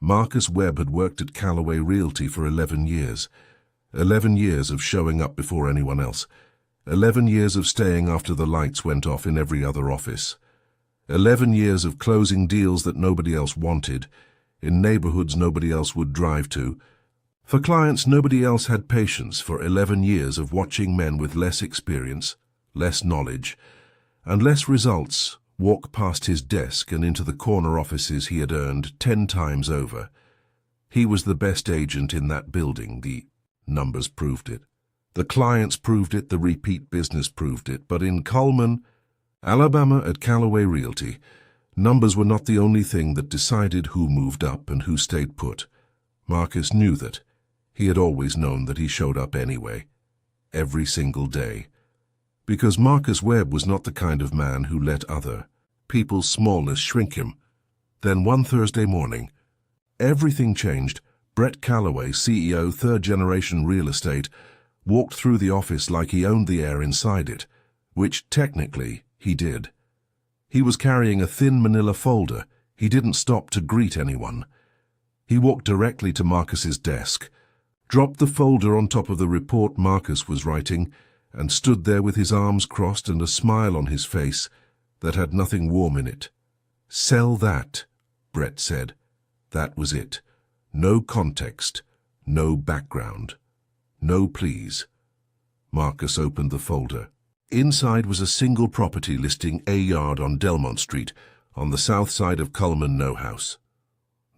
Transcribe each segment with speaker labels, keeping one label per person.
Speaker 1: Marcus Webb had worked at Callaway Realty for 11 years. 11 years of showing up before anyone else. 11 years of staying after the lights went off in every other office. 11 years of closing deals that nobody else wanted, in neighborhoods nobody else would drive to. For clients nobody else had patience for 11 years of watching men with less experience, less knowledge, and less results walk past his desk and into the corner offices he had earned 10 times over. He was the best agent in that building. The numbers proved it. The clients proved it, the repeat business proved it. But in Cullman, Alabama at Callaway Realty, numbers were not the only thing that decided who moved up and who stayed put. Marcus knew that. He had always known that he showed up anyway, every single day. Because Marcus Webb was not the kind of man who let other people's smallness shrink him. Then one Thursday morning, everything changed. Brett Callaway, CEO, third-generation real estate, walked through the office like he owned the air inside it, which technically he did. He was carrying a thin manila folder. He didn't stop to greet anyone. He walked directly to Marcus's desk, dropped the folder on top of the report Marcus was writing, and stood there with his arms crossed and a smile on his face that had nothing warm in it. "Sell that," Brett said. That was it. No context, no background, no please. Marcus opened the folder. Inside was a single property listing, a yard on Delmont Street, on the south side of Cullman. No house.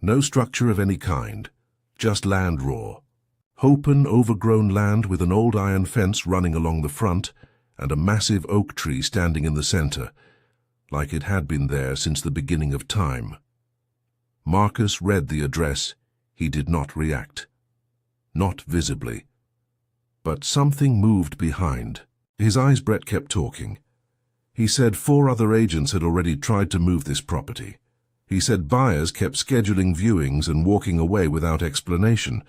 Speaker 1: No structure of any kind, just land raw. Open, overgrown land with an old iron fence running along the front and a massive oak tree standing in the center, like it had been there since the beginning of time. Marcus read the address. He did not react. Not visibly. But something moved behind. His eyes. Brett kept talking. He said 4 other agents had already tried to move this property. He said buyers kept scheduling viewings and walking away without explanation.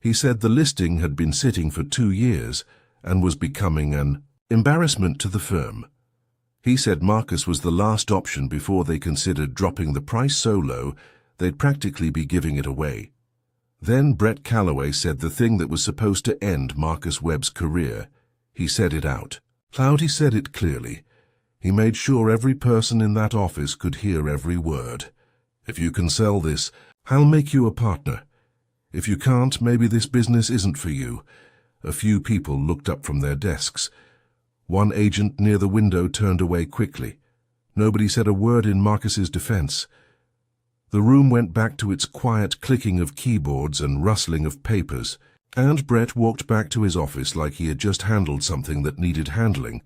Speaker 1: He said the listing had been sitting for 2 years and was becoming an embarrassment to the firm. He said Marcus was the last option before they considered dropping the price so low they'd practically be giving it away. Then Brett Callaway said the thing that was supposed to end Marcus Webb's career. He said it out loud. He said it clearly. He made sure every person in that office could hear every word. "If you can sell this, I'll make you a partner. If you can't, maybe this business isn't for you." A few people looked up from their desks. One agent near the window turned away quickly. Nobody said a word in Marcus's defense. The room went back to its quiet clicking of keyboards and rustling of papers, and Brett walked back to his office like he had just handled something that needed handling.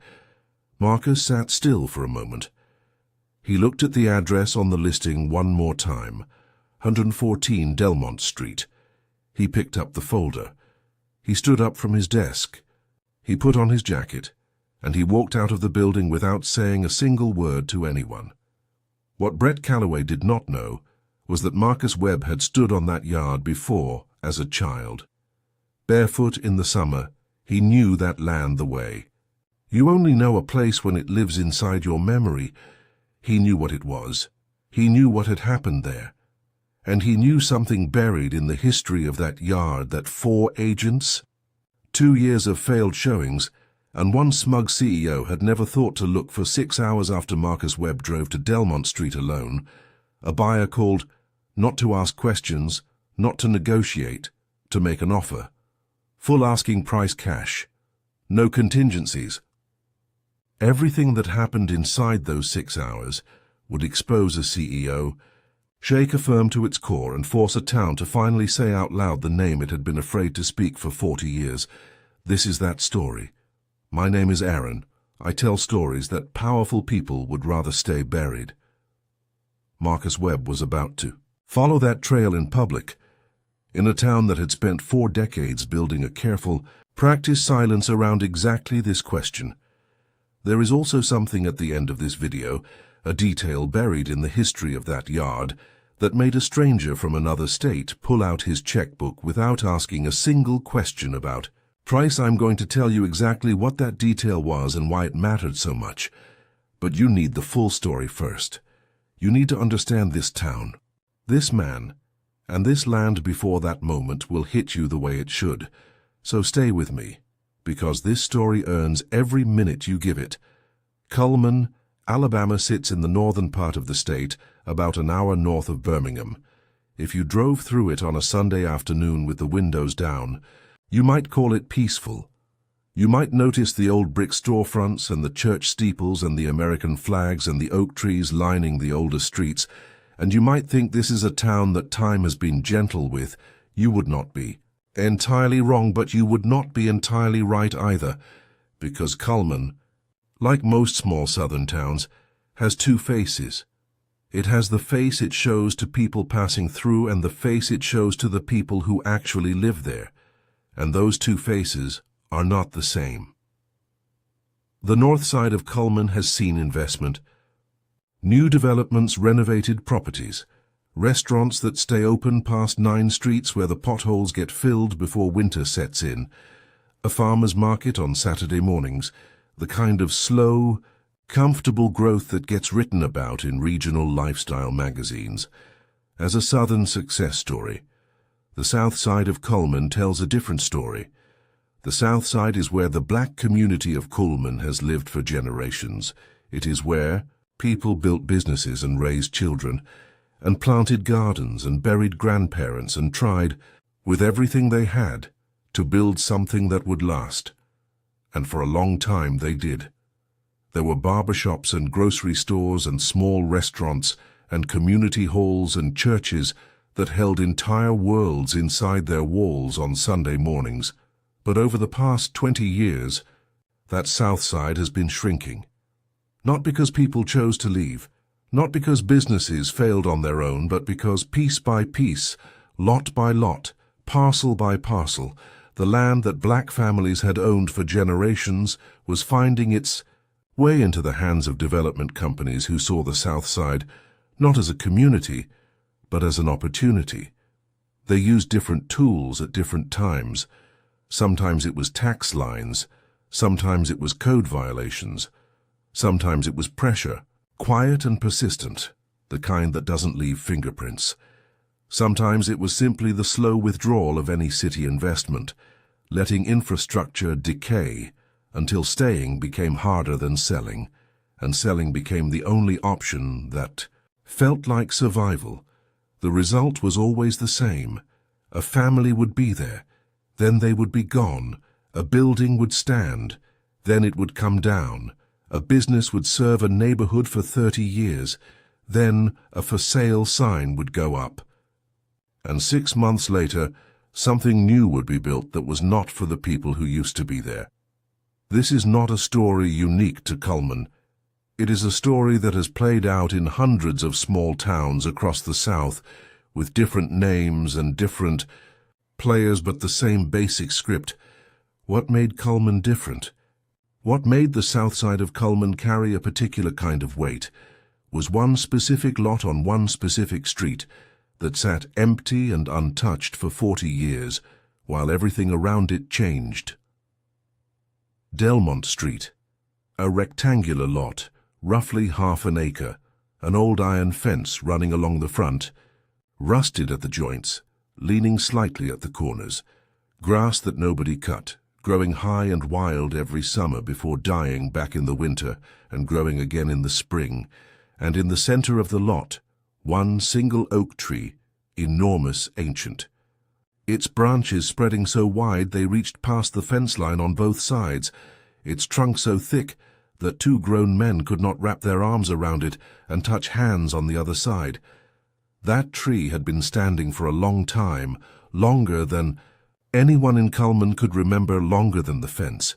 Speaker 1: Marcus sat still for a moment. He looked at the address on the listing one more time, 114 Delmont Street. He picked up the folder. He stood up from his desk. He put on his jacket, and he walked out of the building without saying a single word to anyone. What Brett Callaway did not know was that Marcus Webb had stood on that yard before as a child. Barefoot in the summer, he knew that land the way. You only know a place when it lives inside your memory. He knew what it was. He knew what had happened there. And he knew something buried in the history of that yard, that 4 agents, 2 years of failed showings, and one smug CEO had never thought to look for 6 hours after Marcus Webb drove to Delmont Street alone. A buyer called, not to ask questions, not to negotiate, to make an offer. Full asking price cash. No contingencies. Everything that happened inside those 6 hours would expose a CEO, shake a firm to its core, and force a town to finally say out loud the name it had been afraid to speak for 40 years. This is that story. My name is Aaron. I tell stories that powerful people would rather stay buried. Marcus Webb was about to follow that trail in public, in a town that had spent 4 decades building a careful, practiced silence around exactly this question. There is also something at the end of this video, a detail buried in the history of that yard, that made a stranger from another state pull out his checkbook without asking a single question about price. I'm going to tell you exactly what that detail was and why it mattered so much. But you need the full story first. You need to understand this town. This man, And this land before that moment will hit you the way it should. So stay with me, because this story earns every minute you give it. Cullman, Alabama sits in the northern part of the state, about an hour north of Birmingham. If you drove through it on a Sunday afternoon with the windows down, you might call it peaceful. You might notice the old brick storefronts and the church steeples and the American flags and the oak trees lining the older streets, and you might think this is a town that time has been gentle with. You would not be entirely wrong, but you would not be entirely right either, because Cullman, like most small southern towns, has two faces. It has the face it shows to people passing through and the face it shows to the people who actually live there, and those two faces are not the same. The north side of Cullman has seen investment. New developments, renovated properties, restaurants that stay open past 9 streets where the potholes get filled before winter sets in, a farmer's market on Saturday mornings, the kind of slow, comfortable growth that gets written about in regional lifestyle magazines. As a southern success story, the south side of Cullman tells a different story. The south side is where the black community of Cullman has lived for generations. It is where people built businesses and raised children, and planted gardens and buried grandparents and tried, with everything they had, to build something that would last. And for a long time they did. There were barbershops and grocery stores and small restaurants and community halls and churches that held entire worlds inside their walls on Sunday mornings. But over the past 20 years, that south side has been shrinking. Not because people chose to leave, not because businesses failed on their own, but because piece by piece, lot by lot, parcel by parcel, the land that black families had owned for generations was finding its way into the hands of development companies who saw the south side not as a community, but as an opportunity. They used different tools at different times. Sometimes it was tax lines, sometimes it was code violations, sometimes it was pressure, quiet and persistent, the kind that doesn't leave fingerprints. Sometimes it was simply the slow withdrawal of any city investment, letting infrastructure decay until staying became harder than selling, and selling became the only option that felt like survival. The result was always the same. A family would be there, then they would be gone. A building would stand, then it would come down. A business would serve a neighborhood for 30 years, then a for sale sign would go up. And 6 months later, something new would be built that was not for the people who used to be there. This is not a story unique to Cullman. It is a story that has played out in hundreds of small towns across the South, with different names and different players, but the same basic script. What made Cullman different? What made the south side of Cullman carry a particular kind of weight was one specific lot on one specific street that sat empty and untouched for 40 years, while everything around it changed. Delmont Street, a rectangular lot, roughly half an acre, an old iron fence running along the front, rusted at the joints, leaning slightly at the corners, grass that nobody cut, growing high and wild every summer before dying back in the winter and growing again in the spring, and in the center of the lot, one single oak tree, enormous, ancient. Its branches spreading so wide they reached past the fence line on both sides, its trunk so thick that 2 grown men could not wrap their arms around it and touch hands on the other side. That tree had been standing for a long time, longer than anyone in Cullman could remember, longer than the fence,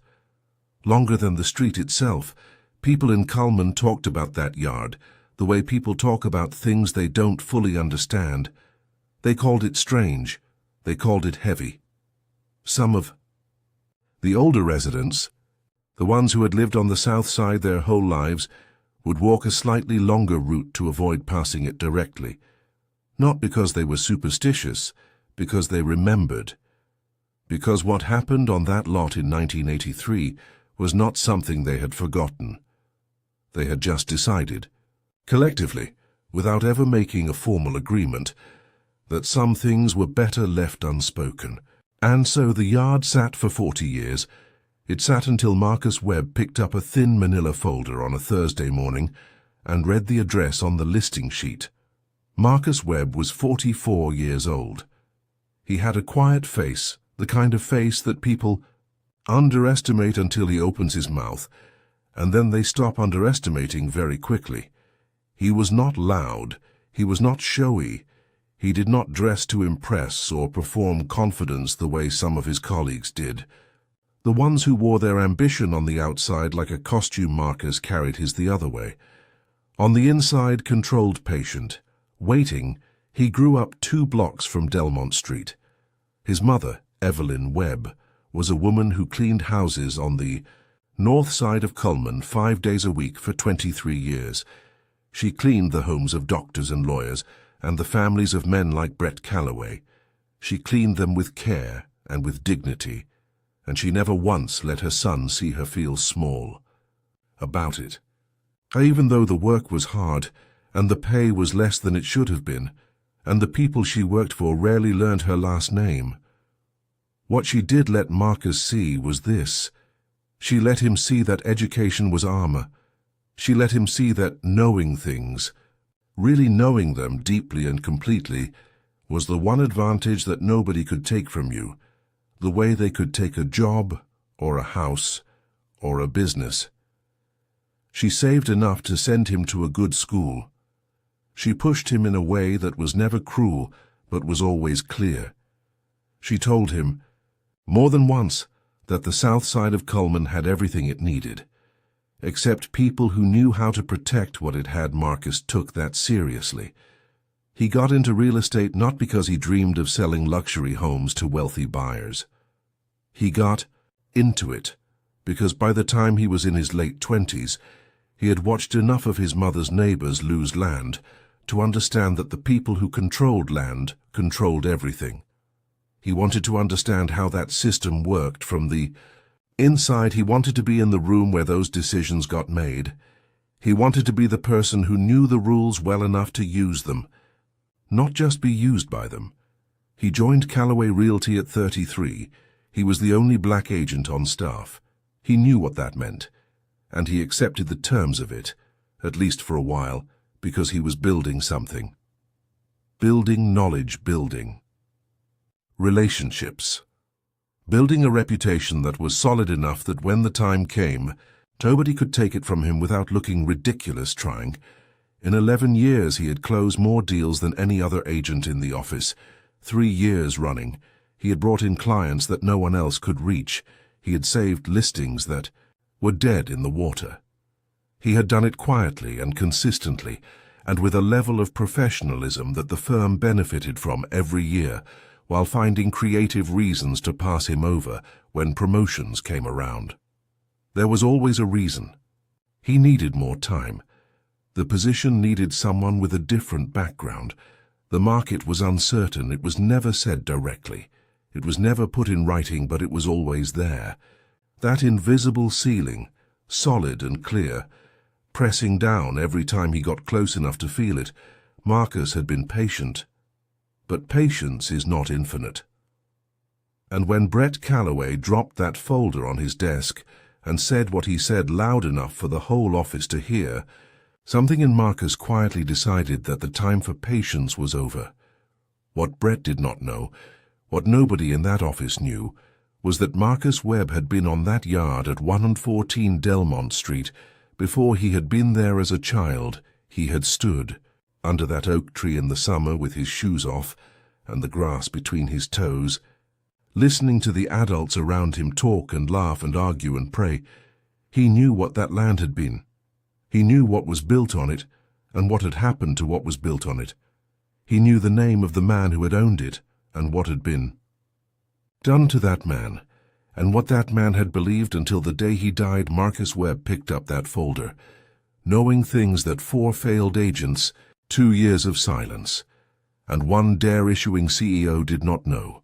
Speaker 1: longer than the street itself. People in Cullman talked about that yard, the way people talk about things they don't fully understand. They called it strange. They called it heavy. Some of the older residents, the ones who had lived on the south side their whole lives, would walk a slightly longer route to avoid passing it directly. Not because they were superstitious, because they remembered. Because what happened on that lot in 1983 was not something they had forgotten. They had just decided, collectively, without ever making a formal agreement, that some things were better left unspoken. And so the yard sat for 40 years. It sat until Marcus Webb picked up a thin manila folder on a Thursday morning and read the address on the listing sheet. Marcus Webb was 44 years old. He had a quiet face, the kind of face that people underestimate until he opens his mouth, and then they stop underestimating very quickly. He was not loud, he was not showy, he did not dress to impress or perform confidence the way some of his colleagues did. The ones who wore their ambition on the outside like a costume Marcus carried his the other way. On the inside, controlled patient, waiting, he grew up 2 blocks from Delmont Street. His mother, Evelyn Webb, was a woman who cleaned houses on the north side of Cullman 5 days a week for 23 years. She cleaned the homes of doctors and lawyers and the families of men like Brett Calloway. She cleaned them with care and with dignity, and she never once let her son see her feel small about it. Even though the work was hard, and the pay was less than it should have been, and the people she worked for rarely learned her last name. What she did let Marcus see was this. She let him see that education was armor. She let him see that knowing things, really knowing them deeply and completely, was the one advantage that nobody could take from you, the way they could take a job, or a house, or a business. She saved enough to send him to a good school. She pushed him in a way that was never cruel, but was always clear. She told him, more than once, that the south side of Cullman had everything it needed, except people who knew how to protect what it had. Marcus took that seriously. He got into real estate not because he dreamed of selling luxury homes to wealthy buyers. He got into it because by the time he was in his late 20s, he had watched enough of his mother's neighbors lose land to understand that the people who controlled land controlled everything. He wanted to understand how that system worked from the inside. He wanted to be in the room where those decisions got made. He wanted to be the person who knew the rules well enough to use them, not just be used by them. He joined Calloway Realty at 33. He was the only black agent on staff. He knew what that meant, and he accepted the terms of it, at least for a while, because he was building something. Building knowledge, building relationships. Building a reputation that was solid enough that when the time came, nobody could take it from him without looking ridiculous trying. In 11 years he had closed more deals than any other agent in the office. 3 years running, he had brought in clients that no one else could reach. He had saved listings that were dead in the water. He had done it quietly and consistently, and with a level of professionalism that the firm benefited from every year, while finding creative reasons to pass him over when promotions came around. There was always a reason. He needed more time. The position needed someone with a different background. The market was uncertain. It was never said directly. It was never put in writing, but it was always there. That invisible ceiling, solid and clear, pressing down every time he got close enough to feel it. Marcus had been patient. But patience is not infinite. And when Brett Calloway dropped that folder on his desk and said what he said loud enough for the whole office to hear, something in Marcus quietly decided that the time for patience was over. What Brett did not know, what nobody in that office knew, was that Marcus Webb had been on that yard at 114 Delmont Street before he had been there as a child. He had stood under that oak tree in the summer with his shoes off and the grass between his toes, listening to the adults around him talk and laugh and argue and pray. He knew what that land had been. He knew what was built on it and what had happened to what was built on it. He knew the name of the man who had owned it and what had been done to that man, and what that man had believed until the day he died. Marcus Webb picked up that folder, knowing things that 4 failed agents, 2 years of silence, and 1 dare-issuing CEO did not know,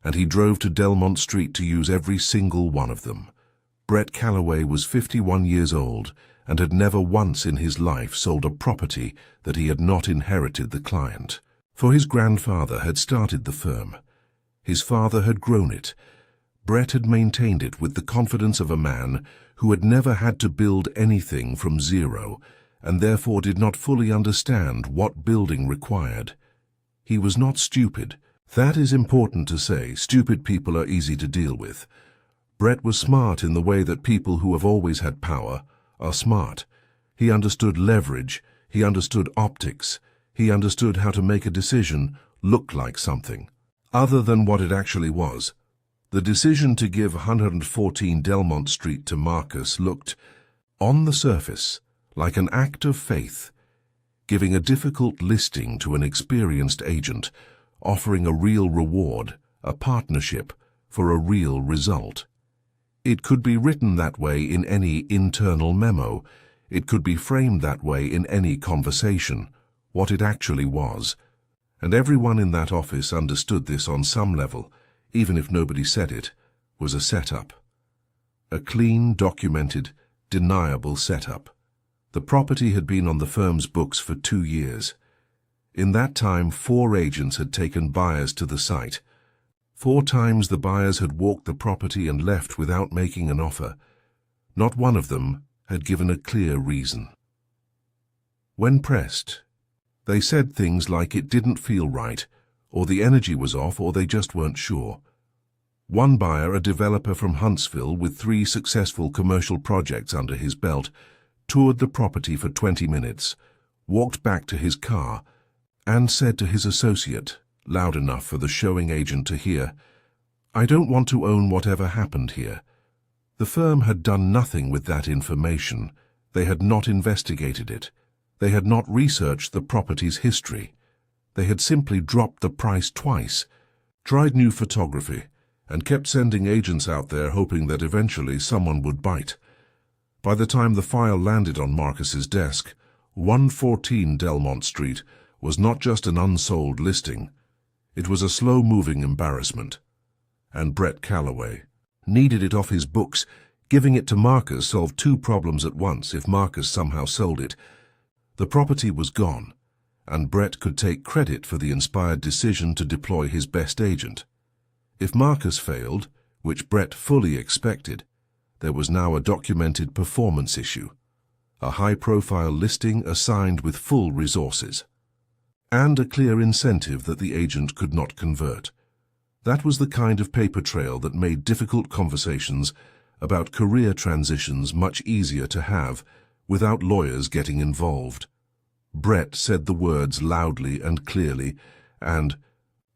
Speaker 1: and he drove to Delmont Street to use every single one of them. Brett Calloway was 51 years old and had never once in his life sold a property that he had not inherited the client. For his grandfather had started the firm. His father had grown it. Brett had maintained it with the confidence of a man who had never had to build anything from zero, and therefore did not fully understand what building required. He was not stupid. That is important to say. Stupid people are easy to deal with. Brett was smart in the way that people who have always had power are smart. He understood leverage. He understood optics. He understood how to make a decision look like something, other than what it actually was. The decision to give 114 Delmont Street to Marcus looked, on the surface, like an act of faith, giving a difficult listing to an experienced agent, offering a real reward, a partnership, for a real result. It could be written that way in any internal memo. It could be framed that way in any conversation, what it actually was. And everyone in that office understood this on some level, even if nobody said it, was a setup. A clean, documented, deniable setup. The property had been on the firm's books for 2 years. In that time, 4 agents had taken buyers to the site. 4 times the buyers had walked the property and left without making an offer. Not one of them had given a clear reason. When pressed, they said things like it didn't feel right, or the energy was off, or they just weren't sure. One buyer, a developer from Huntsville with 3 successful commercial projects under his belt, toured the property for 20 minutes, walked back to his car, and said to his associate, loud enough for the showing agent to hear, "I don't want to own whatever happened here." The firm had done nothing with that information. They had not investigated it. They had not researched the property's history. They had simply dropped the price twice, tried new photography, and kept sending agents out there hoping that eventually someone would bite. By the time the file landed on Marcus's desk, 114 Delmont Street was not just an unsold listing. It was a slow-moving embarrassment. And Brett Calloway needed it off his books. Giving it to Marcus solved 2 problems at once if Marcus somehow sold it. The property was gone, and Brett could take credit for the inspired decision to deploy his best agent. If Marcus failed, which Brett fully expected, there was now a documented performance issue, a high-profile listing assigned with full resources, and a clear incentive that the agent could not convert. That was the kind of paper trail that made difficult conversations about career transitions much easier to have without lawyers getting involved. Brett said the words loudly and clearly, and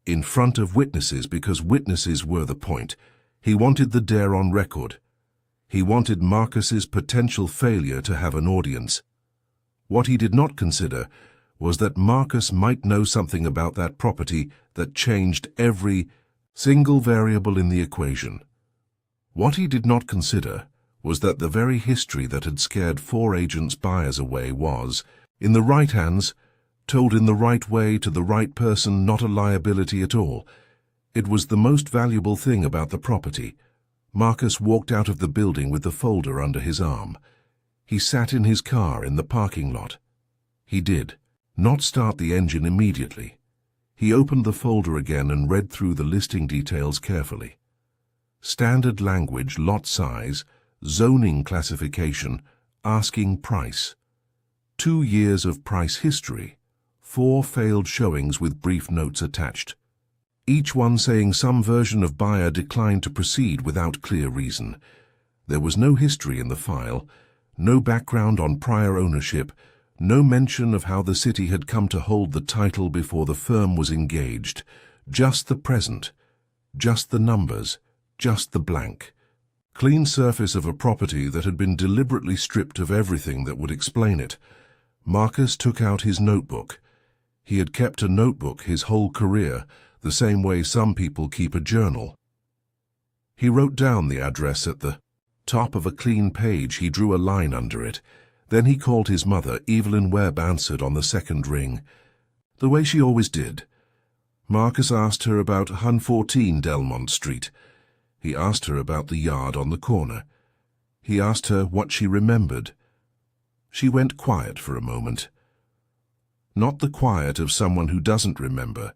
Speaker 1: in front of witnesses, because witnesses were the point. He wanted the dare on record. He wanted Marcus's potential failure to have an audience. What he did not consider was that Marcus might know something about that property that changed every single variable in the equation. What he did not consider was that the very history that had scared 4 agents' buyers away was, in the right hands, told in the right way to the right person, not a liability at all. It was the most valuable thing about the property. Marcus walked out of the building with the folder under his arm. He sat in his car in the parking lot. He did not start the engine immediately. He opened the folder again and read through the listing details carefully. Standard language, lot size, zoning classification, asking price. 2 years of price history. 4 failed showings with brief notes attached. Each one saying some version of buyer declined to proceed without clear reason. There was no history in the file, no background on prior ownership, no mention of how the city had come to hold the title before the firm was engaged. Just the present, just the numbers, just the blank. Clean surface of a property that had been deliberately stripped of everything that would explain it. Marcus took out his notebook. He had kept a notebook his whole career, the same way some people keep a journal. He wrote down the address at the top of a clean page. He drew a line under it. Then he called his mother. Evelyn Webb answered on the 2nd ring, the way she always did. Marcus asked her about 114 Delmont Street. He asked her about the yard on the corner. He asked her what she remembered. She went quiet for a moment. Not the quiet of someone who doesn't remember,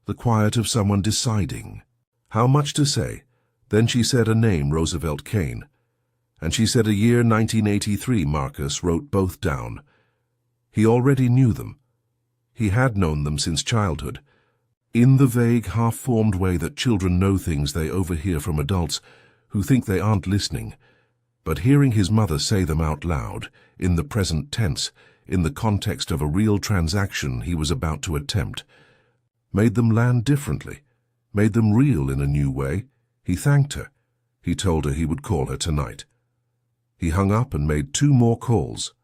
Speaker 1: the quiet of someone deciding. How much to say? Then she said a name, Roosevelt Kane. And she said a year 1983. Marcus wrote both down. He already knew them. He had known them since childhood. In the vague, half-formed way that children know things they overhear from adults who think they aren't listening. But hearing his mother say them out loud, in the present tense, in the context of a real transaction he was about to attempt, made them land differently, made them real in a new way. He thanked her. He told her he would call her tonight. He hung up and made 2 more calls.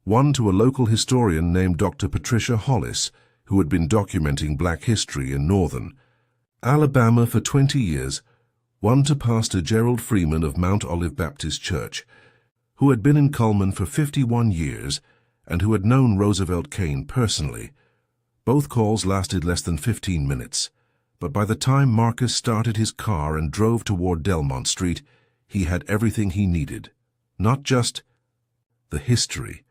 Speaker 1: One to a local historian named Dr. Patricia Hollis, who had been documenting black history in northern Alabama for 20 years, one to Pastor Gerald Freeman of Mount Olive Baptist Church, who had been in Cullman for 51 years and who had known Roosevelt Kane personally. Both calls lasted less than 15 minutes, but by the time Marcus started his car and drove toward Delmont Street, he had everything he needed. Not just the history,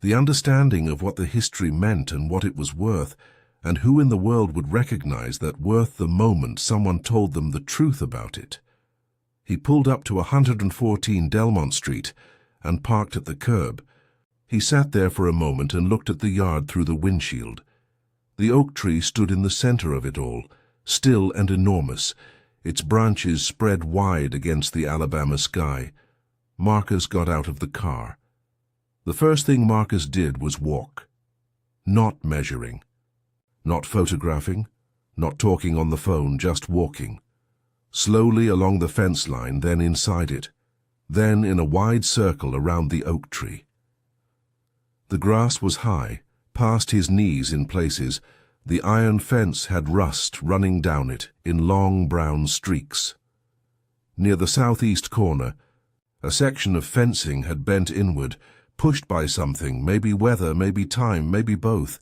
Speaker 1: the understanding of what the history meant and what it was worth, and who in the world would recognize that worth the moment someone told them the truth about it. He pulled up to 114 Delmont Street and parked at the curb. He sat there for a moment and looked at the yard through the windshield. The oak tree stood in the center of it all, still and enormous, its branches spread wide against the Alabama sky. Marcus got out of the car. The first thing Marcus did was walk. Not measuring. Not photographing. Not talking on the phone, just walking. Slowly along the fence line, then inside it. Then in a wide circle around the oak tree. The grass was high, past his knees in places. The iron fence had rust running down it in long brown streaks. Near the southeast corner, a section of fencing had bent inward, pushed by something, maybe weather, maybe time, maybe both.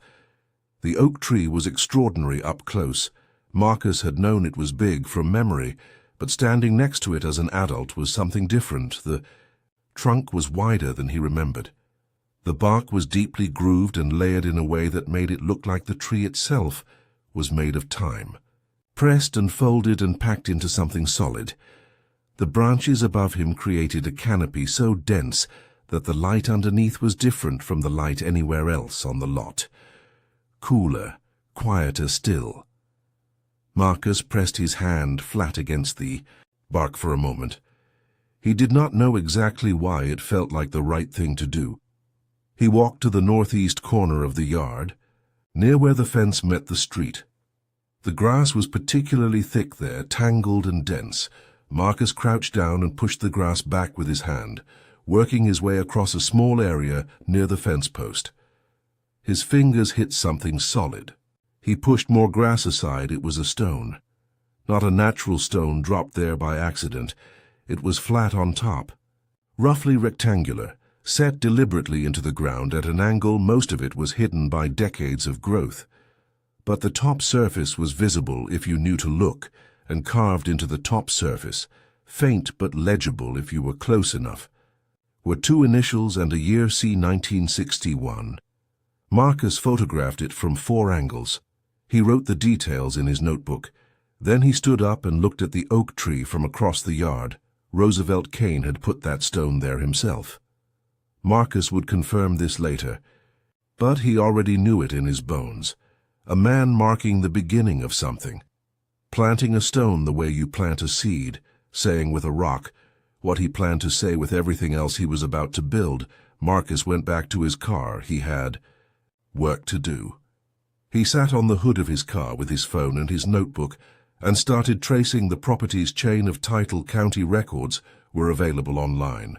Speaker 1: The oak tree was extraordinary up close. Marcus had known it was big from memory, but standing next to it as an adult was something different. The trunk was wider than he remembered. The bark was deeply grooved and layered in a way that made it look like the tree itself was made of time, pressed and folded and packed into something solid. The branches above him created a canopy so dense that the light underneath was different from the light anywhere else on the lot. Cooler, quieter still. Marcus pressed his hand flat against the bark for a moment. He did not know exactly why it felt like the right thing to do. He walked to the northeast corner of the yard, near where the fence met the street. The grass was particularly thick there, tangled and dense. Marcus crouched down and pushed the grass back with his hand, working his way across a small area near the fence post. His fingers hit something solid. He pushed more grass aside. It was a stone. Not a natural stone dropped there by accident. It was flat on top, roughly rectangular, set deliberately into the ground at an angle. Most of it was hidden by decades of growth. But the top surface was visible if you knew to look, and carved into the top surface, faint but legible if you were close enough, were 2 initials and a year, C 1961. Marcus photographed it from 4 angles. He wrote the details in his notebook. Then he stood up and looked at the oak tree from across the yard. Roosevelt Kane had put that stone there himself. Marcus would confirm this later, but he already knew it in his bones. A man marking the beginning of something. Planting a stone the way you plant a seed, saying with a rock what he planned to say with everything else he was about to build. Marcus went back to his car. He had work to do. He sat on the hood of his car with his phone and his notebook and started tracing the property's chain of title. County records were available online.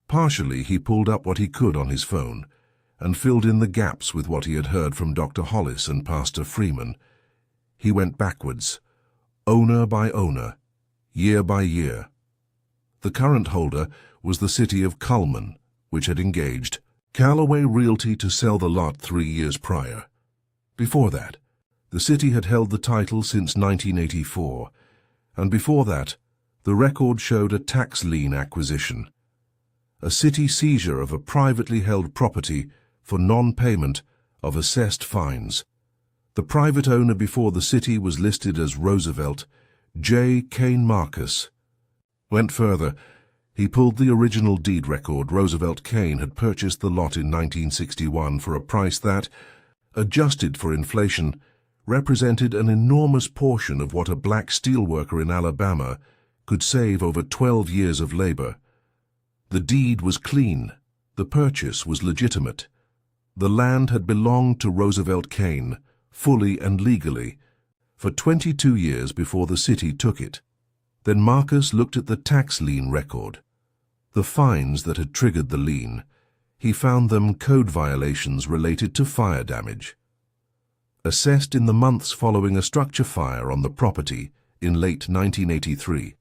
Speaker 1: Partially, he pulled up what he could on his phone and filled in the gaps with what he had heard from Dr. Hollis and Pastor Freeman. He went backwards, owner by owner, year by year. The current holder was the city of Cullman, which had engaged Callaway Realty to sell the lot 3 years prior. Before that, the city had held the title since 1984, and before that, the record showed a tax lien acquisition, a city seizure of a privately held property for non-payment of assessed fines. The private owner before the city was listed as Roosevelt J. Kane Marcus. Went further. He pulled the original deed record. Roosevelt Kane had purchased the lot in 1961 for a price that, adjusted for inflation, represented an enormous portion of what a black steelworker in Alabama could save over 12 years of labor. The deed was clean. The purchase was legitimate. The land had belonged to Roosevelt Kane, fully and legally, for 22 years before the city took it. Then Marcus looked at the tax lien record. The fines that had triggered the lien, he found them code violations related to fire damage. Assessed in the months following a structure fire on the property in late 1983.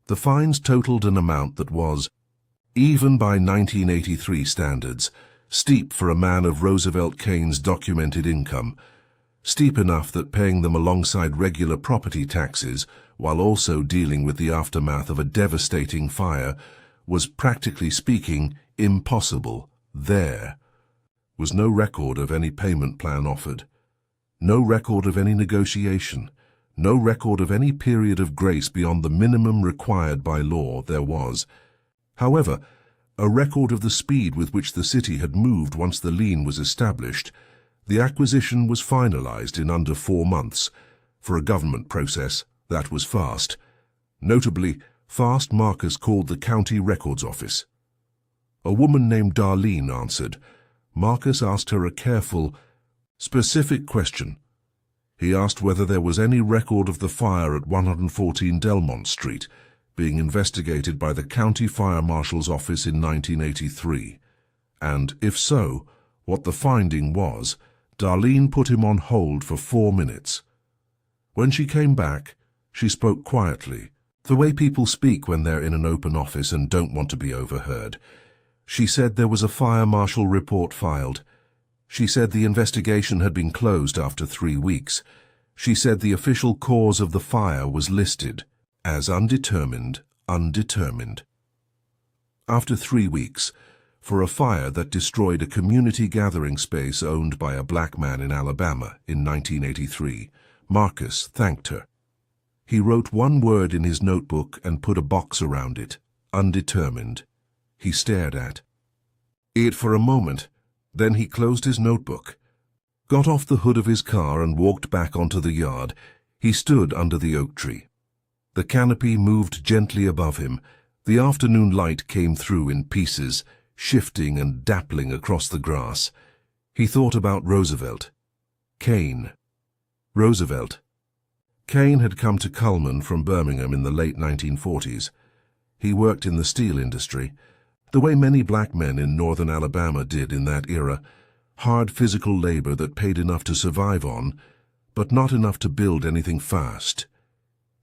Speaker 1: The fines totaled an amount that was, even by 1983 standards, steep for a man of Roosevelt Kane's documented income, steep enough that paying them alongside regular property taxes while also dealing with the aftermath of a devastating fire was, practically speaking, impossible. There was no record of any payment plan offered, no record of any negotiation, no record of any period of grace beyond the minimum required by law. There was, however, a record of the speed with which the city had moved once the lien was established. The acquisition was finalized in under 4 months. For a government process, that was fast. Notably, fast. Marcus called the county records office. A woman named Darlene answered. Marcus asked her a careful, specific question. He asked whether there was any record of the fire at 114 Delmont Street being investigated by the county fire marshal's office in 1983, and, if so, what the finding was. Darlene put him on hold for 4 minutes. When she came back, she spoke quietly, the way people speak when they're in an open office and don't want to be overheard. She said there was a fire marshal report filed. She said the investigation had been closed after 3 weeks. She said the official cause of the fire was listed as undetermined. After 3 weeks, for a fire that destroyed a community gathering space owned by a black man in Alabama in 1983, Marcus thanked her. He wrote one word in his notebook and put a box around it, undetermined. He stared at it for a moment, then he closed his notebook, got off the hood of his car and walked back onto the yard. He stood under the oak tree. The canopy moved gently above him. The afternoon light came through in pieces, shifting and dappling across the grass. He thought about Roosevelt. Kane. Roosevelt. Kane had come to Cullman from Birmingham in the late 1940s. He worked in the steel industry, the way many black men in northern Alabama did in that era, hard physical labor that paid enough to survive on, but not enough to build anything fast.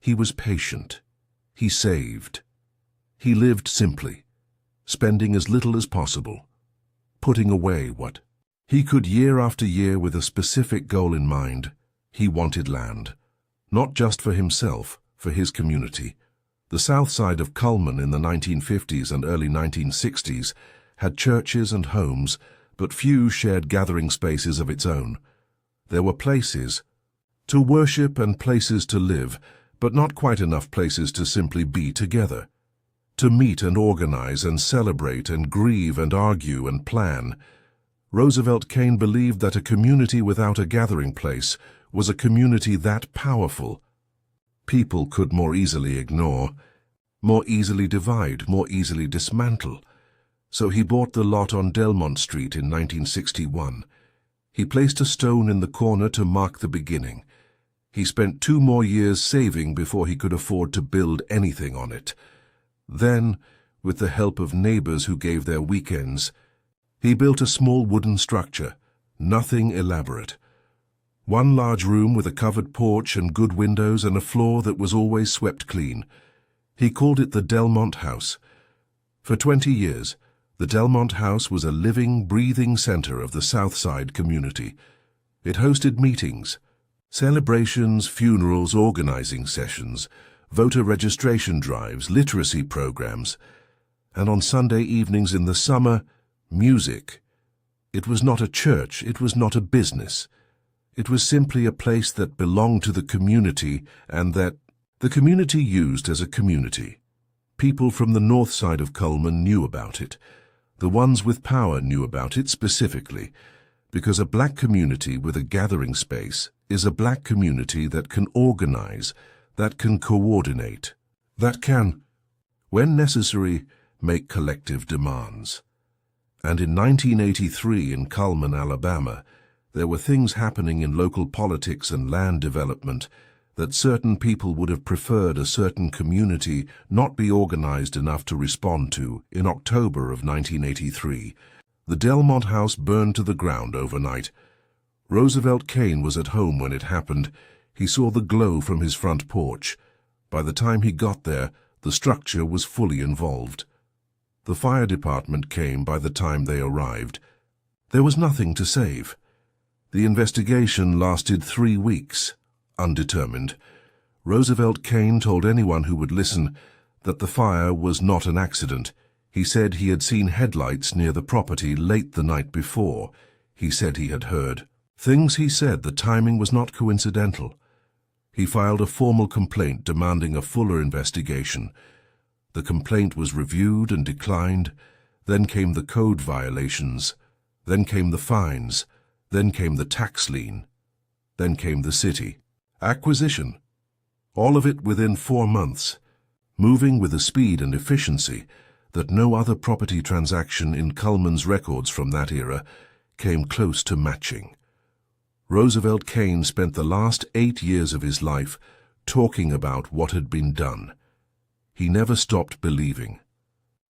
Speaker 1: He was patient. He saved. He lived simply, spending as little as possible, putting away what he could year after year with a specific goal in mind. He wanted land, not just for himself, for his community. The south side of Cullman in the 1950s and early 1960s had churches and homes, but few shared gathering spaces of its own. There were places to worship and places to live, but not quite enough places to simply be together, to meet and organize and celebrate and grieve and argue and plan. Roosevelt Kane believed that a community without a gathering place was a community that powerful. People could more easily ignore, more easily divide, more easily dismantle. So he bought the lot on Delmont Street in 1961. He placed a stone in the corner to mark the beginning. He spent 2 more years saving before he could afford to build anything on it. Then, with the help of neighbors who gave their weekends, he built a small wooden structure, nothing elaborate. One large room with a covered porch and good windows and a floor that was always swept clean. He called it the Delmont House. For 20 years, the Delmont House was a living, breathing center of the South Side community. It hosted meetings, celebrations, funerals, organizing sessions, voter registration drives, literacy programs, and on Sunday evenings in the summer, music. It was not a church, it was not a business. It was simply a place that belonged to the community and that the community used as a community. People from the north side of Cullman knew about it. The ones with power knew about it specifically, because a black community with a gathering space is a black community that can organize, that can coordinate, that can, when necessary, make collective demands. And in 1983 in Cullman, Alabama, there were things happening in local politics and land development that certain people would have preferred a certain community not be organized enough to respond to. In October of 1983, the Delmont house burned to the ground overnight. Roosevelt Kane was at home when it happened. He saw the glow from his front porch. By the time he got there, the structure was fully involved. The fire department came by the time they arrived. There was nothing to save. The investigation lasted 3 weeks. Undetermined. Roosevelt Kane told anyone who would listen that the fire was not an accident. He said he had seen headlights near the property late the night before. He said he had heard things. He said the timing was not coincidental. He filed a formal complaint demanding a fuller investigation. The complaint was reviewed and declined. Then came the code violations. Then came the fines. Then came the tax lien. Then came the city acquisition. All of it within 4 months, moving with a speed and efficiency that no other property transaction in Cullman's records from that era came close to matching. Roosevelt Kane spent the last 8 years of his life talking about what had been done. He never stopped believing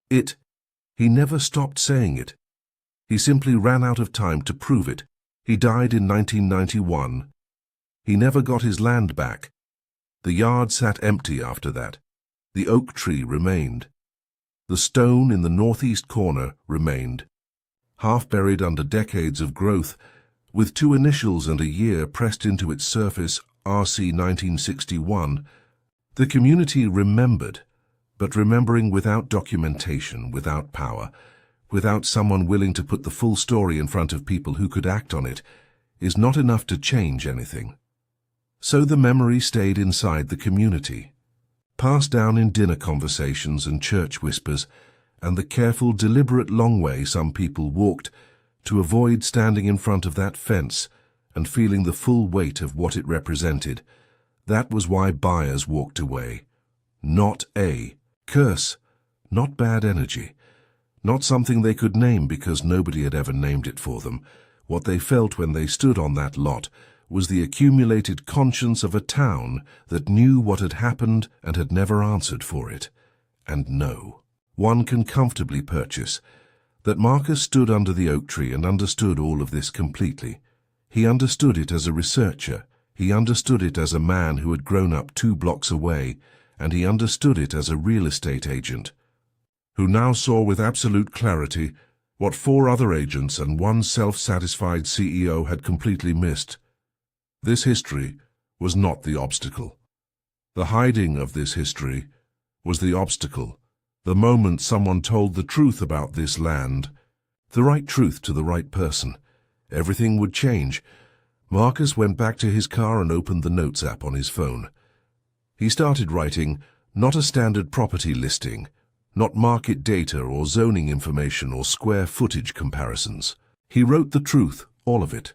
Speaker 1: it. He never stopped saying it. He simply ran out of time to prove it. He died in 1991. He never got his land back. The yard sat empty after that. The oak tree remained. The stone in the northeast corner remained, half buried under decades of growth, with 2 initials and a year pressed into its surface, RC 1961. The community remembered, but remembering without documentation, without power, without someone willing to put the full story in front of people who could act on it, is not enough to change anything. So the memory stayed inside the community, passed down in dinner conversations and church whispers, and the careful, deliberate long way some people walked to avoid standing in front of that fence and feeling the full weight of what it represented. That was why buyers walked away. Not a curse, not bad energy, not something they could name because nobody had ever named it for them. What they felt when they stood on that lot was the accumulated conscience of a town that knew what had happened and had never answered for it. And no, one can comfortably purchase that Marcus stood under the oak tree and understood all of this completely. He understood it as a researcher, he understood it as a man who had grown up 2 blocks away, and he understood it as a real estate agent, who now saw with absolute clarity what 4 other agents and 1 self-satisfied CEO had completely missed. This history was not the obstacle. The hiding of this history was the obstacle. The moment someone told the truth about this land, the right truth to the right person, everything would change. Marcus went back to his car and opened the Notes app on his phone. He started writing, not a standard property listing, not market data or zoning information or square footage comparisons. He wrote the truth, all of it.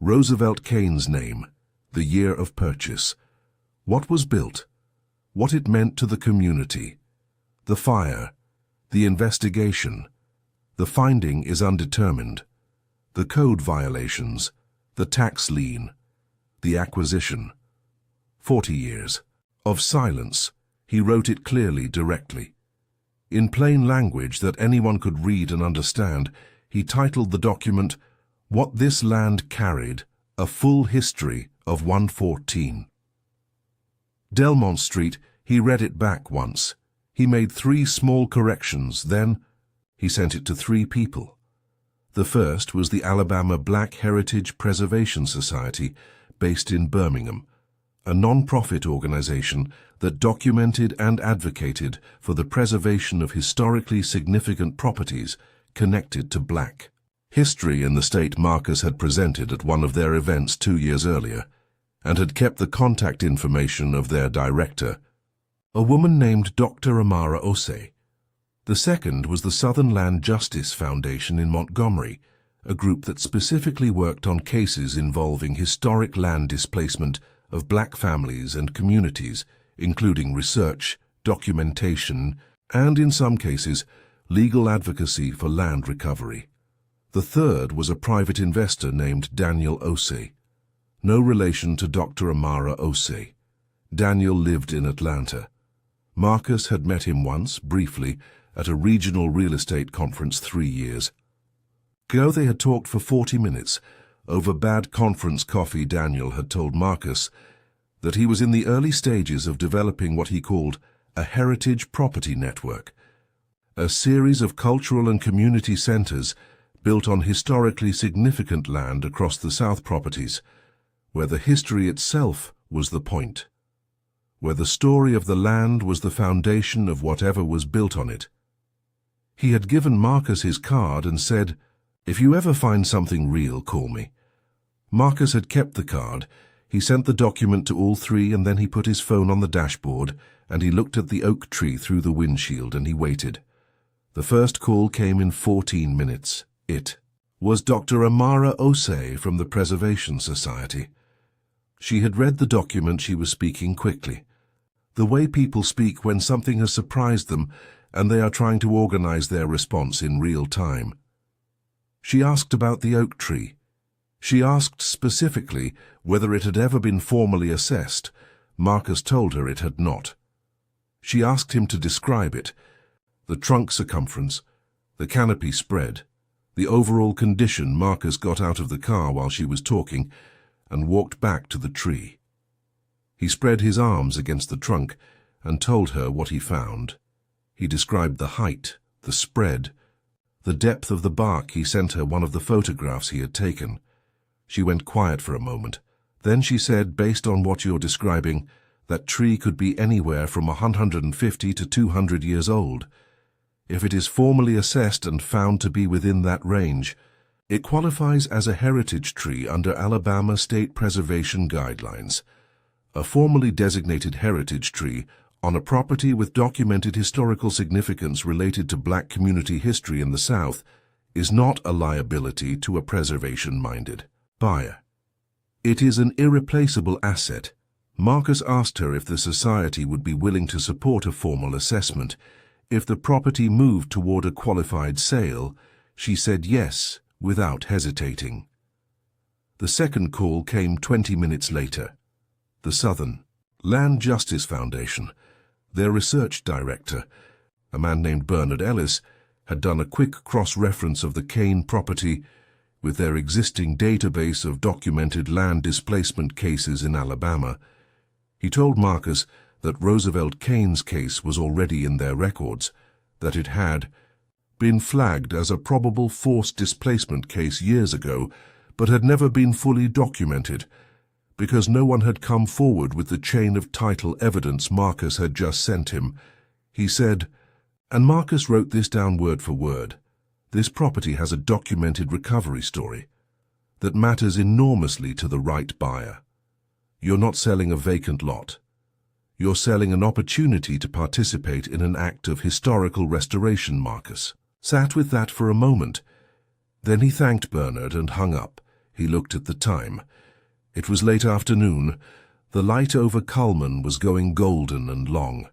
Speaker 1: Roosevelt Kane's name, the year of purchase, what was built, what it meant to the community, the fire, the investigation, the finding is undetermined, the code violations, the tax lien, the acquisition. 40 years of silence. He wrote it clearly, directly. In plain language that anyone could read and understand, he titled the document, What This Land Carried, A Full History of 114. Delmont Street, he read it back once. He made 3 small corrections, then he sent it to 3 people. The first was the Alabama Black Heritage Preservation Society, based in Birmingham, a non-profit organization that documented and advocated for the preservation of historically significant properties connected to black history in the state Marcus had presented at one of their events 2 years earlier, and had kept the contact information of their director, a woman named Dr. Amara Osei. The second was the Southern Land Justice Foundation in Montgomery, a group that specifically worked on cases involving historic land displacement of black families and communities, including research, documentation, and in some cases, legal advocacy for land recovery. The third was a private investor named Daniel Osei. No relation to Dr. Amara Osei. Daniel lived in Atlanta. Marcus had met him once, briefly, at a regional real estate conference 3 years ago. They had talked for 40 minutes. Over bad conference coffee, Daniel had told Marcus that he was in the early stages of developing what he called a heritage property network, a series of cultural and community centers built on historically significant land across the South properties, where the history itself was the point, where the story of the land was the foundation of whatever was built on it. He had given Marcus his card and said, "If you ever find something real, call me." Marcus had kept the card. He sent the document to all three, and then he put his phone on the dashboard, and he looked at the oak tree through the windshield, and he waited. The first call came in 14 minutes. It was Dr. Amara Osei from the Preservation Society. She had read the document. She was speaking quickly, the way people speak when something has surprised them and they are trying to organize their response in real time. She asked about the oak tree. She asked specifically whether it had ever been formally assessed. Marcus told her it had not. She asked him to describe it: the trunk circumference, the canopy spread, the overall condition. Marcus got out of the car while she was talking and walked back to the tree. He spread his arms against the trunk and told her what he found. He described the height, the spread, the depth of the bark. He sent her one of the photographs he had taken. She went quiet for a moment. Then she said, "Based on what you're describing, that tree could be anywhere from 150 to 200 years old. If it is formally assessed and found to be within that range, it qualifies as a heritage tree under Alabama State Preservation Guidelines. A formally designated heritage tree on a property with documented historical significance related to black community history in the South is not a liability to a preservation-minded buyer. It is an irreplaceable asset." Marcus asked her if the society would be willing to support a formal assessment. If the property moved toward a qualified sale, she said yes, without hesitating. The second call came 20 minutes later. The Southern Land Justice Foundation, their research director, a man named Bernard Ellis, had done a quick cross-reference of the Kane property with their existing database of documented land displacement cases in Alabama. He told Marcus that Roosevelt Kane's case was already in their records, that it had been flagged as a probable forced displacement case years ago, but had never been fully documented, because no one had come forward with the chain of title evidence Marcus had just sent him. He said, and Marcus wrote this down word for word, "This property has a documented recovery story that matters enormously to the right buyer. You're not selling a vacant lot. You're selling an opportunity to participate in an act of historical restoration." Marcus sat with that for a moment. Then he thanked Bernard and hung up. He looked at the time. It was late afternoon. The light over Culman was going golden and long.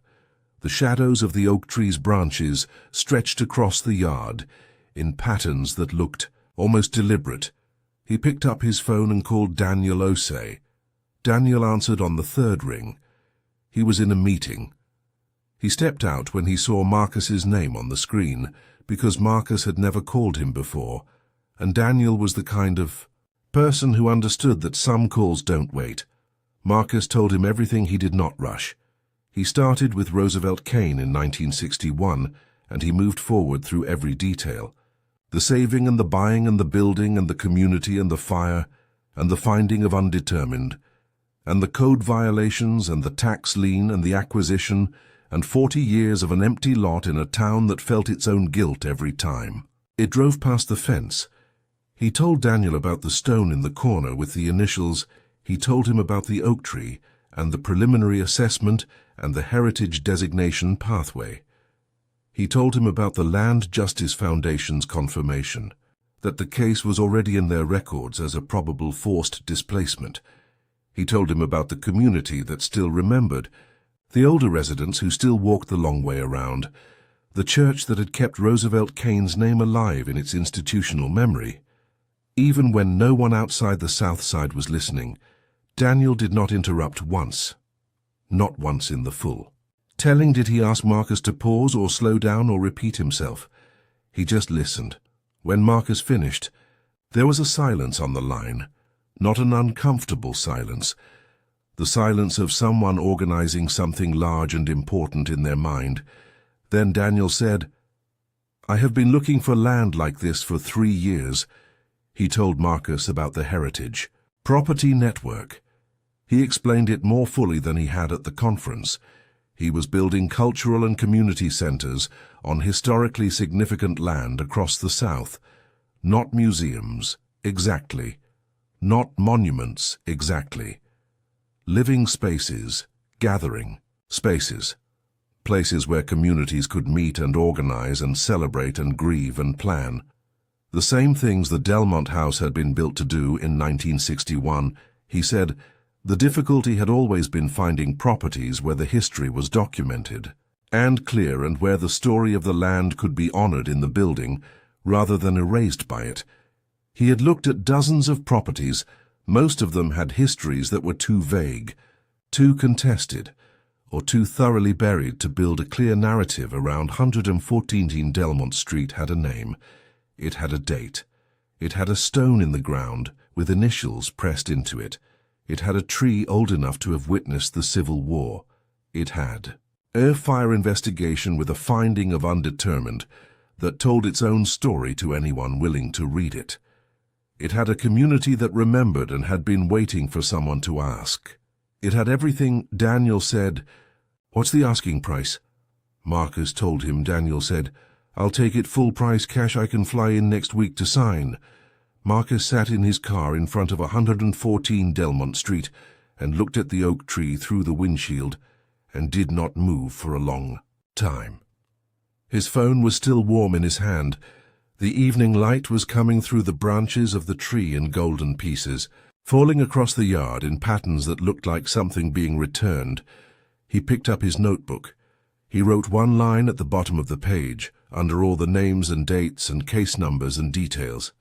Speaker 1: The shadows of the oak tree's branches stretched across the yard in patterns that looked almost deliberate. He picked up his phone and called Daniel Osei. Daniel answered on the third ring. He was in a meeting. He stepped out when he saw Marcus's name on the screen, because Marcus had never called him before, and Daniel was the kind of person who understood that some calls don't wait. Marcus told him everything. He did not rush. He started with Roosevelt Kane in 1961, and he moved forward through every detail. The saving and the buying and the building and the community and the fire and the finding of undetermined, and the code violations and the tax lien and the acquisition, and 40 years of an empty lot in a town that felt its own guilt every time it drove past the fence. He told Daniel about the stone in the corner with the initials. He told him about the oak tree and the preliminary assessment and the heritage designation pathway. He told him about the Land Justice Foundation's confirmation, that the case was already in their records as a probable forced displacement. He told him about the community that still remembered, the older residents who still walked the long way around, the church that had kept Roosevelt Kane's name alive in its institutional memory. Even when no one outside the South Side was listening, Daniel did not interrupt once. Not once in the full. Telling, did he ask Marcus to pause or slow down or repeat himself? He just listened. When Marcus finished, there was a silence on the line, not an uncomfortable silence, the silence of someone organizing something large and important in their mind. Then Daniel said, "I have been looking for land like this for 3 years." He told Marcus about the Heritage Property Network. He explained it more fully than he had at the conference. He was building cultural and community centers on historically significant land across the South. Not museums, exactly. Not monuments, exactly. Living spaces, gathering spaces. Places where communities could meet and organize and celebrate and grieve and plan. The same things the Delmont House had been built to do in 1961, he said. The difficulty had always been finding properties where the history was documented and clear and where the story of the land could be honored in the building rather than erased by it. He had looked at dozens of properties. Most of them had histories that were too vague, too contested, or too thoroughly buried to build a clear narrative around. 114 Delmont Street had a name. It had a date. It had a stone in the ground with initials pressed into it. It had a tree old enough to have witnessed the Civil War. It had a fire investigation with a finding of undetermined that told its own story to anyone willing to read it. It had a community that remembered and had been waiting for someone to ask. It had everything. Daniel said, "What's the asking price?" Marcus told him. Daniel said, "I'll take it full price cash. I can fly in next week to sign." Marcus sat in his car in front of 114 Delmont Street and looked at the oak tree through the windshield and did not move for a long time. His phone was still warm in his hand. The evening light was coming through the branches of the tree in golden pieces, falling across the yard in patterns that looked like something being returned. He picked up his notebook. He wrote one line at the bottom of the page, under all the names and dates and case numbers and details.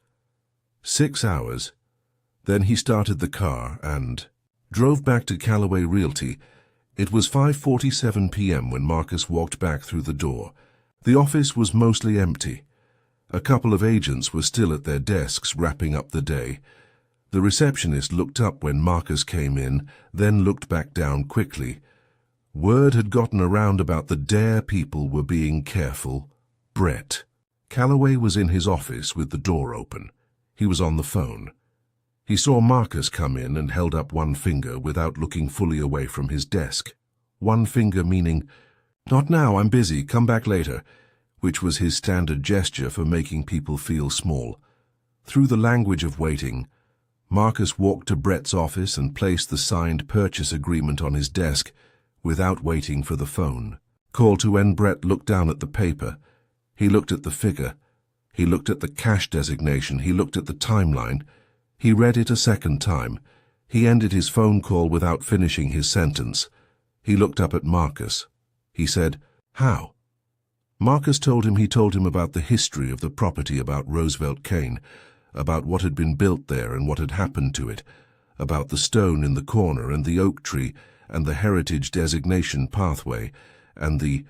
Speaker 1: 6 hours. Then he started the car and drove back to Callaway Realty. It was 5:47 p.m. when Marcus walked back through the door. The office was mostly empty. A couple of agents were still at their desks wrapping up the day. The receptionist looked up when Marcus came in, then looked back down quickly. Word had gotten around about the Dare people were being careful. Brett. Callaway was in his office with the door open. He was on the phone. He saw Marcus come in and held up one finger without looking fully away from his desk. One finger meaning, "Not now, I'm busy, come back later," which was his standard gesture for making people feel small. Through the language of waiting, Marcus walked to Brett's office and placed the signed purchase agreement on his desk without waiting for the phone call to end. Brett looked down at the paper. He looked at the figure. He looked at the cash designation. He looked at the timeline. He read it a second time. He ended his phone call without finishing his sentence. He looked up at Marcus. He said, "How?" Marcus told him about the history of the property, about Roosevelt Kane, about what had been built there and what had happened to it, about the stone in the corner and the oak tree and the heritage designation pathway and the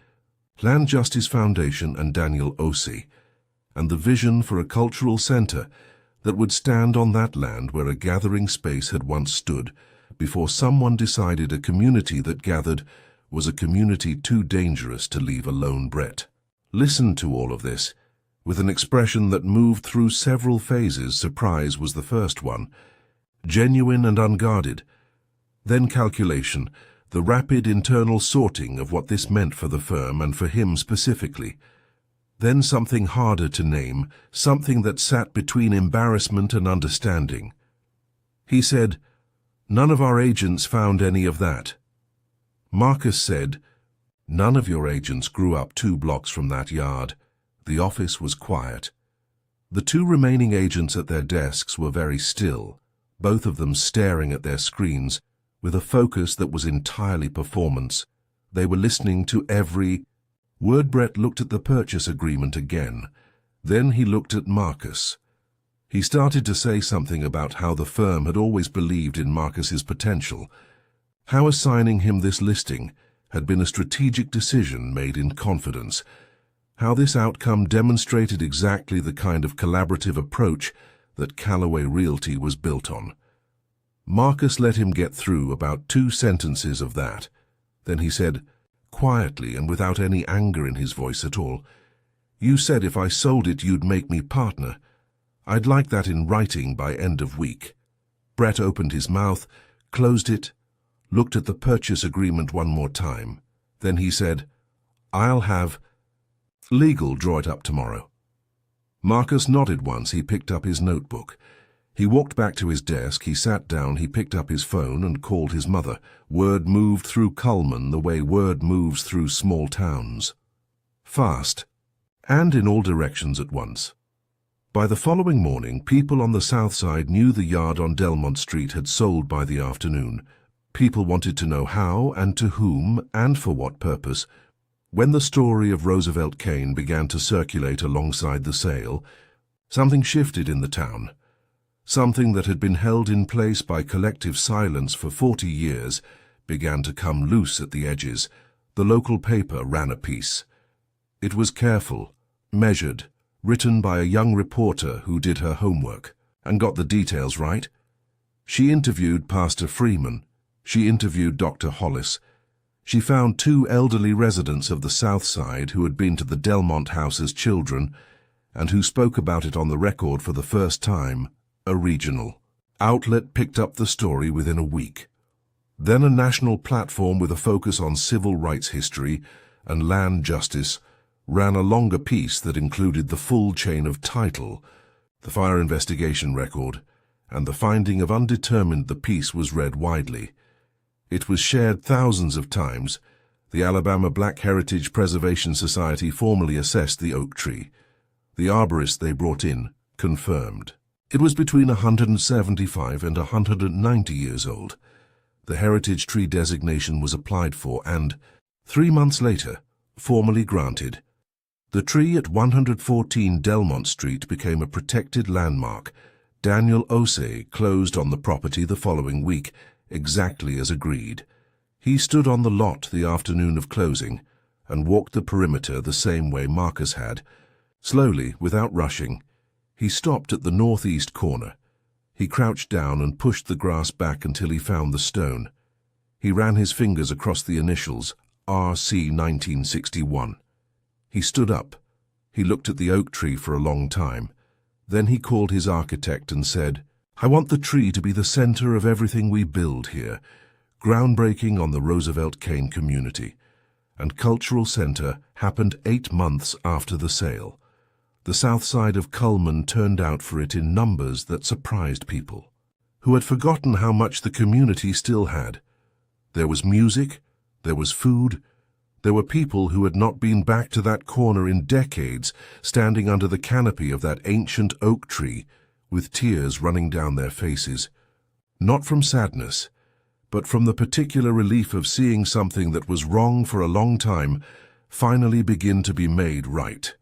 Speaker 1: Land Justice Foundation and Daniel Osei, and the vision for a cultural center that would stand on that land where a gathering space had once stood, before someone decided a community that gathered was a community too dangerous to leave alone. Brett listened to all of this with an expression that moved through several phases. Surprise was the first one, genuine and unguarded. Then calculation, the rapid internal sorting of what this meant for the firm and for him specifically. Then something harder to name, something that sat between embarrassment and understanding. He said, "None of our agents found any of that." Marcus said, "None of your agents grew up 2 blocks from that yard." The office was quiet. The 2 remaining agents at their desks were very still, both of them staring at their screens with a focus that was entirely performance. They were listening to every word. Brett looked at the purchase agreement again. Then he looked at Marcus. He started to say something about how the firm had always believed in Marcus's potential, how assigning him this listing had been a strategic decision made in confidence, how this outcome demonstrated exactly the kind of collaborative approach that Callaway Realty was built on. Marcus let him get through about 2 sentences of that. Then he said, quietly and without any anger in his voice at all, "You said if I sold it you'd make me partner. I'd like that in writing by end of week." Brett opened his mouth, closed it, looked at the purchase agreement one more time. Then he said, "I'll have legal draw it up tomorrow." Marcus nodded once. He picked up his notebook. He walked back to his desk, he sat down, he picked up his phone and called his mother. Word moved through Cullman the way word moves through small towns. Fast, and in all directions at once. By the following morning, people on the south side knew the yard on Delmont Street had sold by the afternoon. People wanted to know how and to whom and for what purpose. When the story of Roosevelt Kane began to circulate alongside the sale, something shifted in the town. Something that had been held in place by collective silence for 40 years began to come loose at the edges. The local paper ran a piece. It was careful, measured, written by a young reporter who did her homework and got the details right. She interviewed Pastor Freeman. She interviewed Dr. Hollis. She found 2 elderly residents of the South Side who had been to the Delmont house as children and who spoke about it on the record for the first time. A regional outlet picked up the story within a week. Then a national platform with a focus on civil rights history and land justice ran a longer piece that included the full chain of title, the fire investigation record, and the finding of undetermined. The piece was read widely. It was shared thousands of times. The Alabama Black Heritage Preservation Society formally assessed the oak tree. The arborist they brought in confirmed. It was between 175 and 190 years old. The heritage tree designation was applied for and, 3 months later, formally granted. The tree at 114 Delmont Street became a protected landmark. Daniel Osei closed on the property the following week, exactly as agreed. He stood on the lot the afternoon of closing and walked the perimeter the same way Marcus had. Slowly, without rushing, he stopped at the northeast corner. He crouched down and pushed the grass back until he found the stone. He ran his fingers across the initials, RC 1961. He stood up. He looked at the oak tree for a long time. Then he called his architect and said, "I want the tree to be the center of everything we build here. Groundbreaking on the Roosevelt Kane community." And cultural center happened 8 months after the sale. The south side of Cullman turned out for it in numbers that surprised people, who had forgotten how much the community still had. There was music, there was food, there were people who had not been back to that corner in decades, standing under the canopy of that ancient oak tree, with tears running down their faces. Not from sadness, but from the particular relief of seeing something that was wrong for a long time finally begin to be made right.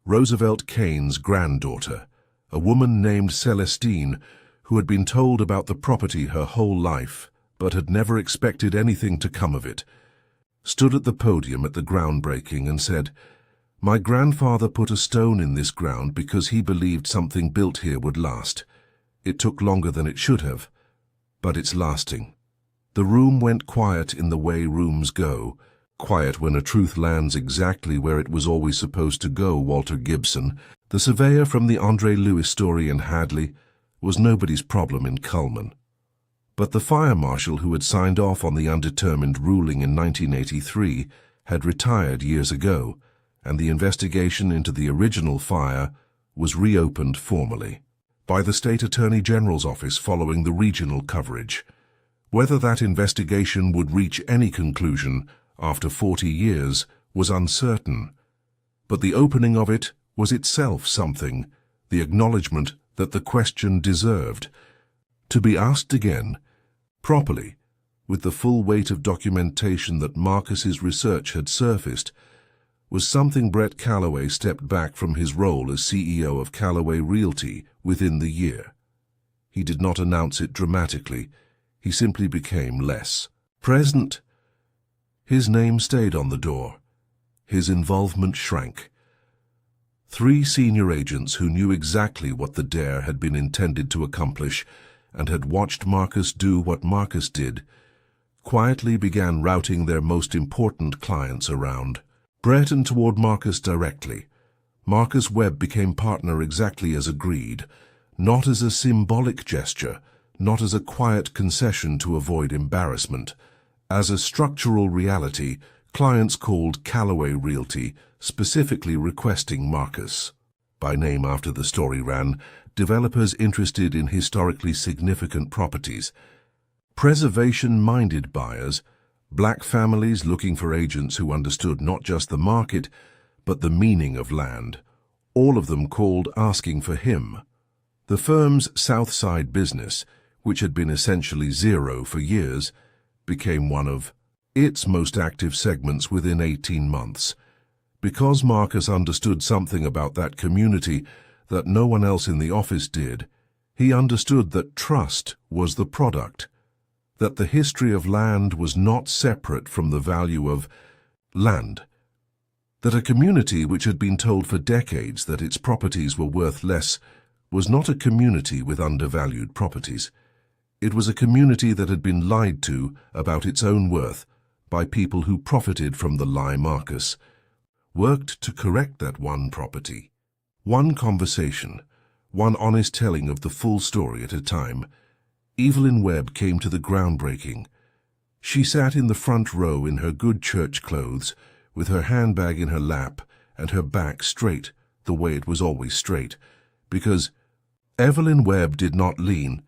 Speaker 1: Roosevelt Kane's granddaughter, a woman named Celestine, who had been told about the property her whole life, but had never expected anything to come of it, stood at the podium at the groundbreaking and said, "My grandfather put a stone in this ground because he believed something built here would last. It took longer than it should have, but it's lasting." The room went quiet in the way rooms go, quiet when a truth lands exactly where it was always supposed to go. Walter Gibson, the surveyor from the Andre Lewis story in Hadley, was nobody's problem in Cullman. But the fire marshal who had signed off on the undetermined ruling in 1983 had retired years ago, and the investigation into the original fire was reopened formally by the State Attorney General's office following the regional coverage. Whether that investigation would reach any conclusion after 40 years was uncertain, but the opening of it was itself something, the acknowledgement that the question deserved to be asked again, properly, with the full weight of documentation that Marcus's research had surfaced, was something Brett Calloway stepped back from his role as CEO of Calloway Realty within the year. He did not announce it dramatically. He simply became less present. His name stayed on the door. His involvement shrank. 3 senior agents who knew exactly what the dare had been intended to accomplish and had watched Marcus do what Marcus did, quietly began routing their most important clients around Brett and toward Marcus directly. Marcus Webb became partner exactly as agreed, not as a symbolic gesture, not as a quiet concession to avoid embarrassment. As a structural reality, clients called Calloway Realty, specifically requesting Marcus. By name after the story ran, developers interested in historically significant properties, preservation-minded buyers, black families looking for agents who understood not just the market, but the meaning of land. All of them called asking for him. The firm's South Side business, which had been essentially zero for years, became one of its most active segments within 18 months. Because Marcus understood something about that community that no one else in the office did, he understood that trust was the product, that the history of land was not separate from the value of land, that a community which had been told for decades that its properties were worth less was not a community with undervalued properties. It was a community that had been lied to about its own worth by people who profited from the lie Marcus worked to correct that one property. One conversation, one honest telling of the full story at a time, Evelyn Webb came to the groundbreaking. She sat in the front row in her good church clothes, with her handbag in her lap and her back straight, the way it was always straight, because Evelyn Webb did not lean.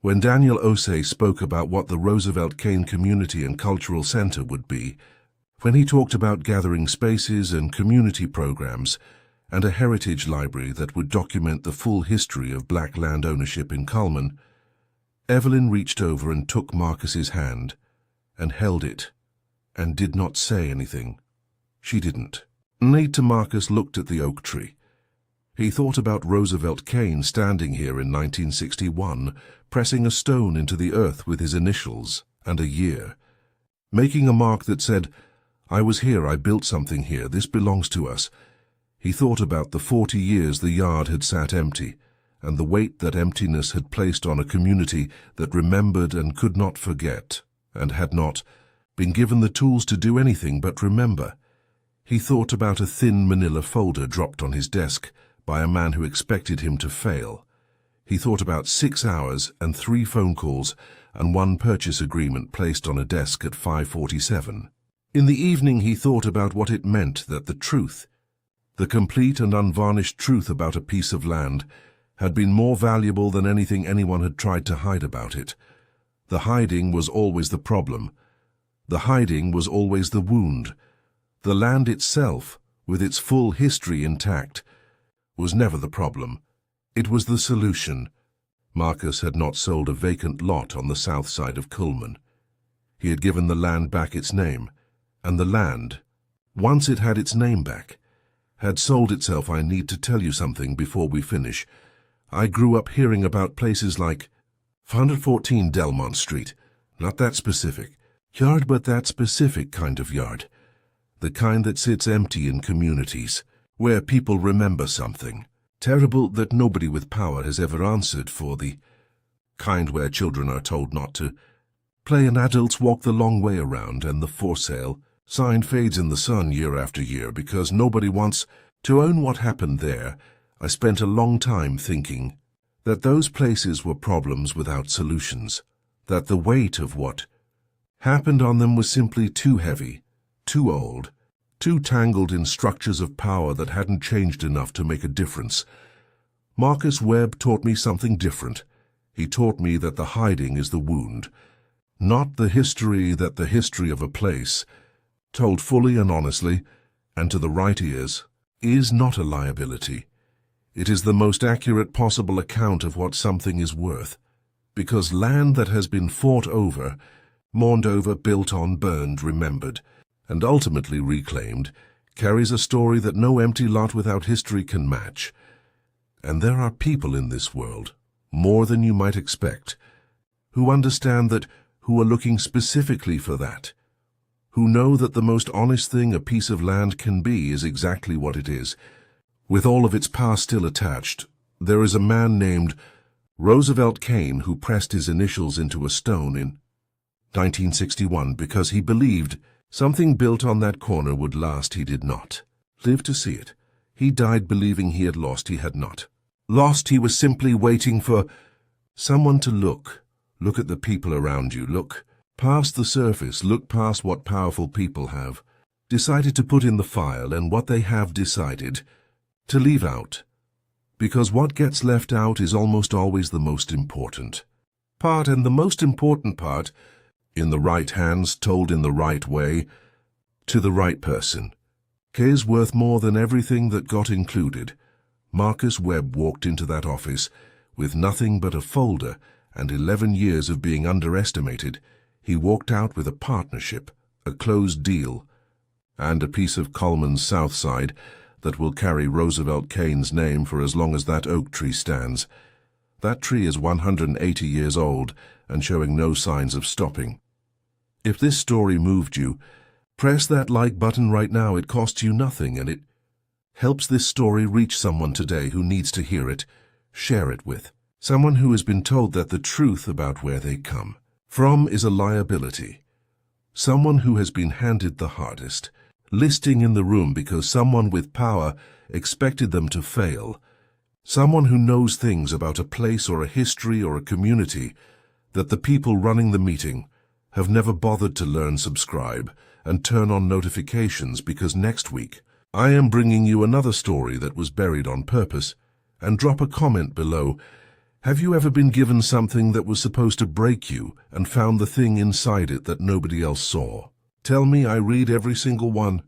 Speaker 1: When Daniel Osei spoke about what the Roosevelt Kane Community and Cultural Center would be, when he talked about gathering spaces and community programs, and a heritage library that would document the full history of black land ownership in Cullman, Evelyn reached over and took Marcus's hand, and held it, and did not say anything. She didn't. Nate to Marcus looked at the oak tree. He thought about Roosevelt Kane standing here in 1961, pressing a stone into the earth with his initials and a year, making a mark that said, "I was here, I built something here, this belongs to us." He thought about the 40 years the yard had sat empty, and the weight that emptiness had placed on a community that remembered and could not forget, and had not been given the tools to do anything but remember. He thought about a thin manila folder dropped on his desk by a man who expected him to fail. He thought about 6 hours and 3 phone calls and 1 purchase agreement placed on a desk at 5:47. In the evening he thought about what it meant that the truth, the complete and unvarnished truth about a piece of land, had been more valuable than anything anyone had tried to hide about it. The hiding was always the problem. The hiding was always the wound. The land itself, with its full history intact, was never the problem. It was the solution. Marcus had not sold a vacant lot on the south side of Cullman. He had given the land back its name, and the land, once it had its name back, had sold itself. I need to tell you something before we finish. I grew up hearing about places like 114 Delmont Street, not that specific yard, but that specific kind of yard, the kind that sits empty in communities, where people remember something terrible that nobody with power has ever answered for, the kind where children are told not to play and adults walk the long way around, and the for sale sign fades in the sun year after year because nobody wants to own what happened there. I spent a long time thinking that those places were problems without solutions, that the weight of what happened on them was simply too heavy, too old, too tangled in structures of power that hadn't changed enough to make a difference. Marcus Webb taught me something different. He taught me that the hiding is the wound, not the history of a place, told fully and honestly, and to the right ears, is not a liability. It is the most accurate possible account of what something is worth, because land that has been fought over, mourned over, built on, burned, remembered, and ultimately reclaimed, carries a story that no empty lot without history can match. And there are people in this world, more than you might expect, who understand that, who are looking specifically for that, who know that the most honest thing a piece of land can be is exactly what it is. With all of its past still attached, there is a man named Roosevelt Kane who pressed his initials into a stone in 1961 because he believed something built on that corner would last. He did not live to see it. He died believing he had lost. He had not lost. He was simply waiting for someone to look at the people around you, look past the surface, look past what powerful people have decided to put in the file and what they have decided to leave out. Because what gets left out is almost always the most important part, and the most important part, in the right hands, told in the right way, to the right person, is worth more than everything that got included. Marcus Webb walked into that office with nothing but a folder and 11 years of being underestimated. He walked out with a partnership, a closed deal, and a piece of Coleman's South Side that will carry Roosevelt Kane's name for as long as that oak tree stands. That tree is 180 years old and showing no signs of stopping. If this story moved you, press that like button right now. It costs you nothing, and it helps this story reach someone today who needs to hear it. Share it with someone who has been told that the truth about where they come from is a liability. Someone who has been handed the hardest listing in the room because someone with power expected them to fail. Someone who knows things about a place or a history or a community that the people running the meeting have never bothered to learn, subscribe, and turn on notifications, because next week I am bringing you another story that was buried on purpose. And drop a comment below. Have you ever been given something that was supposed to break you and found the thing inside it that nobody else saw? Tell me. I read every single one.